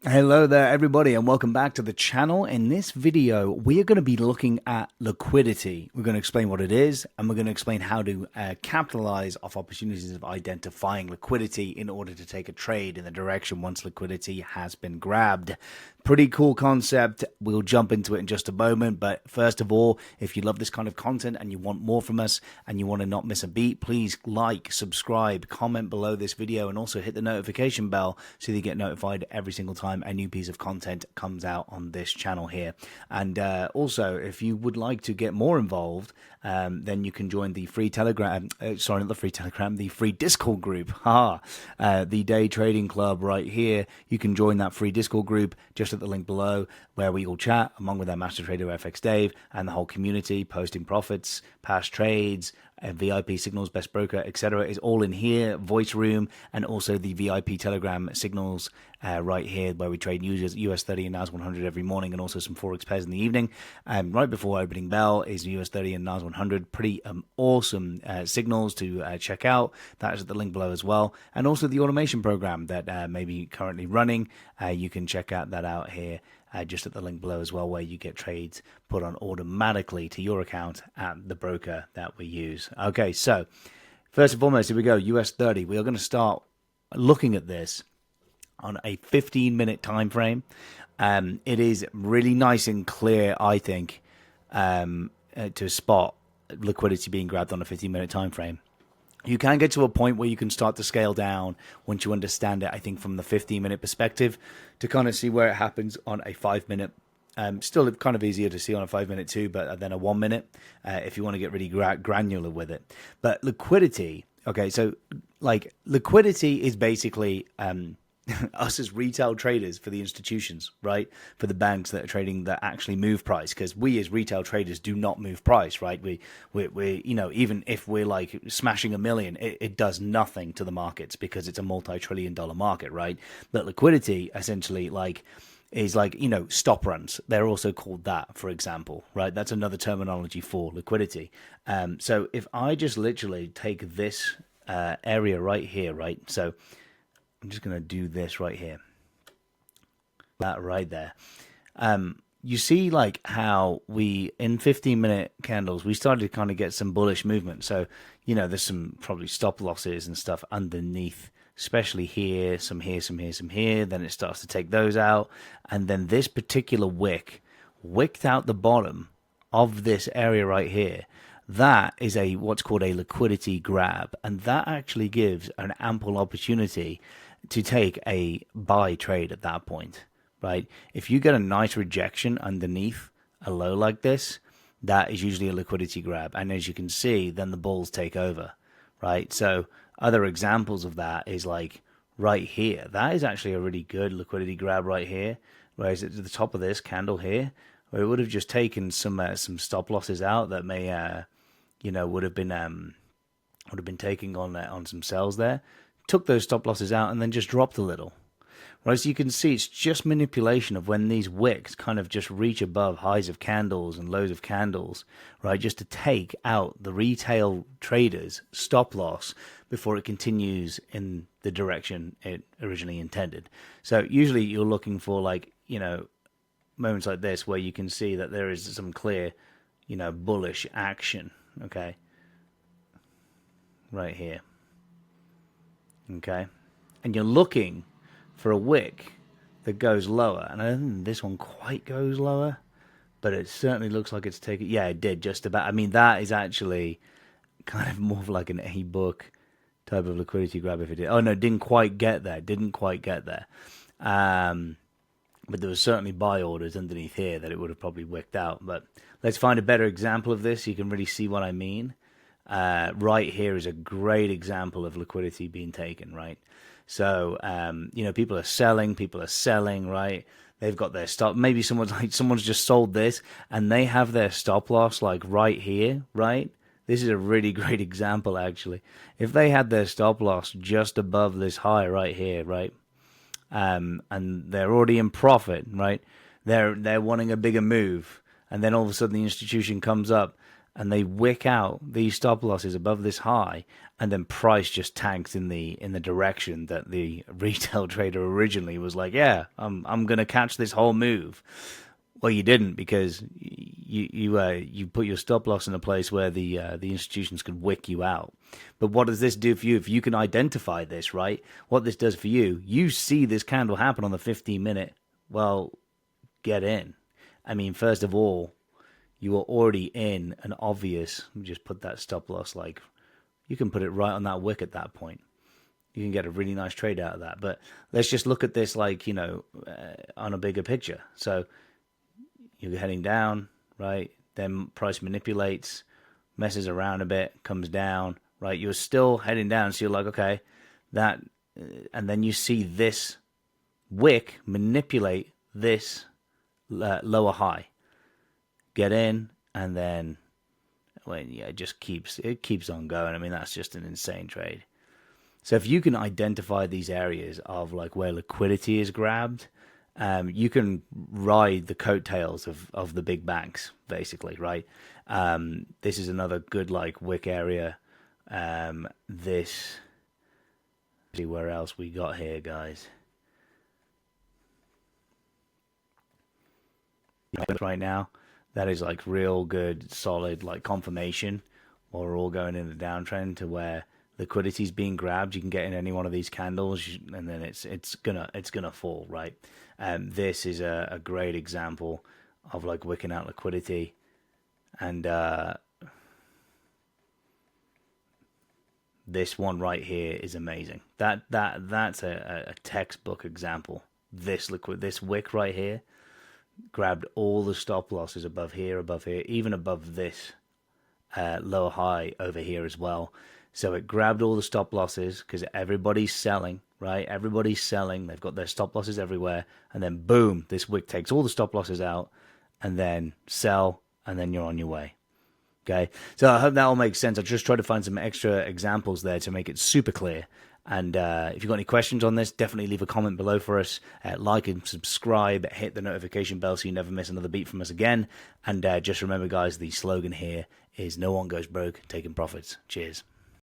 Hello there everybody and welcome back to the channel. In this video we are going to be looking at liquidity. We're going to explain what it is and we're going to explain how to capitalize off opportunities of identifying liquidity in order to take a trade in the direction once liquidity has been grabbed. Pretty cool concept. We'll jump into it in just a moment, but first of all, if you love this kind of content and you want more from us and you want to not miss a beat, please like, subscribe, comment below this video and also hit the notification bell so that you get notified every single time a new piece of content comes out on this channel here. And also, if you would like to get more involved, then you can join the free Telegram, sorry, not the free Telegram, the free Discord group, the Day Trading Club right here. You can join that free Discord group just at the link below, where we all chat along with our master trader FX Dave and the whole community, posting profits, past trades, VIP signals, best broker, etc. is all in here. Voice room and also the VIP Telegram signals right here, where we trade US 30 and NAS 100 every morning, and also some forex pairs in the evening. Right before opening bell is US 30 and NAS 100. Pretty awesome signals to check out. That is at the link below as well, and also the automation program that may be currently running. You can check out that out here. Just at the link below as well, where you get trades put on automatically to your account at the broker that we use. Okay, so first and foremost, here we go, US 30. We are going to start looking at this on a 15-minute time frame. It is really nice and clear, I think, to spot liquidity being grabbed on a 15-minute time frame. You can get to a point where you can start to scale down once you understand it, I think, from the 15-minute perspective, to kind of see where it happens on a 5-minute. Still kind of easier to see on a 5-minute too, but then a 1 minute if you want to get really granular with it. But liquidity, okay, so like liquidity is basically us as retail traders for the institutions, right? For the banks that are trading that actually move price, because we as retail traders do not move price, right? We you know, even if we're like smashing a million, it does nothing to the markets because it's a multi-trillion-dollar market, right? But liquidity essentially is like, you know, stop runs. They're also called that, for example, right? That's another terminology for liquidity. So if I just literally take this area right here, right? So I'm just going to do this right here. That right there. You see like how we, in 15-minute candles, we started to kind of get some bullish movement. So, you know, there's some probably stop losses and stuff underneath, especially here, some here, some here, some here. Then it starts to take those out. And then this particular wicked out the bottom of this area right here. That is what's called a liquidity grab. And that actually gives an ample opportunity to take a buy trade at that point, right? If you get a nice rejection underneath a low like this, that is usually a liquidity grab. And as you can see, then the bulls take over, right? So other examples of that is like right here. That is actually a really good liquidity grab right here. Whereas at the top of this candle here, where it would have just taken some stop losses out that may, you know, would have been taking on some sells there. Took those stop losses out and then just dropped a little. Right, so you can see it's just manipulation of when these wicks kind of just reach above highs of candles and lows of candles, right, just to take out the retail traders' stop loss before it continues in the direction it originally intended. So usually you're looking for, like, you know, moments like this where you can see that there is some clear, you know, bullish action, okay, right here. Okay, and you're looking for a wick that goes lower, and I don't think this one quite goes lower, but it certainly looks like it's taken. Yeah, it did just about. I mean, that is actually kind of more of like an A-book type of liquidity grab if it did. Oh no, didn't quite get there. But there was certainly buy orders underneath here that it would have probably wicked out. But let's find a better example of this so you can really see what I mean. Right here is a great example of liquidity being taken, right? So, you know, people are selling, right? They've got their stop. Maybe someone's just sold this and they have their stop loss like right here, right? This is a really great example, actually. If they had their stop loss just above this high right here, right? And they're already in profit, right? They're wanting a bigger move. And then all of a sudden the institution comes up and they wick out these stop losses above this high, and then price just tanks in the direction that the retail trader originally was like, yeah, I'm gonna catch this whole move. Well, you didn't, because you put your stop loss in a place where the institutions could wick you out. But what does this do for you? If you can identify this, right? What this does for you, you see this candle happen on the 15-minute. Well, get in. I mean, first of all, you are already in an obvious. Let me just put that stop loss, like, you can put it right on that wick at that point. You can get a really nice trade out of that. But let's just look at this, like, on a bigger picture. So you're heading down, right? Then price manipulates, messes around a bit, comes down, right? You're still heading down, so you're like, okay, that, and then you see this wick manipulate this lower high. Get in, and then it keeps on going. I mean, that's just an insane trade. So if you can identify these areas of like where liquidity is grabbed, you can ride the coattails of the big banks, basically, right? This is another good like wick area. See where else we got here, guys. Right now, that is like real good, solid like confirmation. While we're all going in the downtrend to where liquidity is being grabbed, you can get in any one of these candles, and then it's gonna fall, right? This is a great example of like wicking out liquidity, and this one right here is amazing. That's a textbook example. This wick right here grabbed all the stop losses above here, even above this lower high over here as well. So it grabbed all the stop losses because everybody's selling, right? Everybody's selling. They've got their stop losses everywhere. And then boom, this wick takes all the stop losses out, and then sell, and then you're on your way. Okay, so I hope that all makes sense. I just tried to find some extra examples there to make it super clear. And if you've got any questions on this, definitely leave a comment below for us. Like and subscribe, hit the notification bell so you never miss another beat from us again. And just remember, guys, the slogan here is no one goes broke taking profits. Cheers.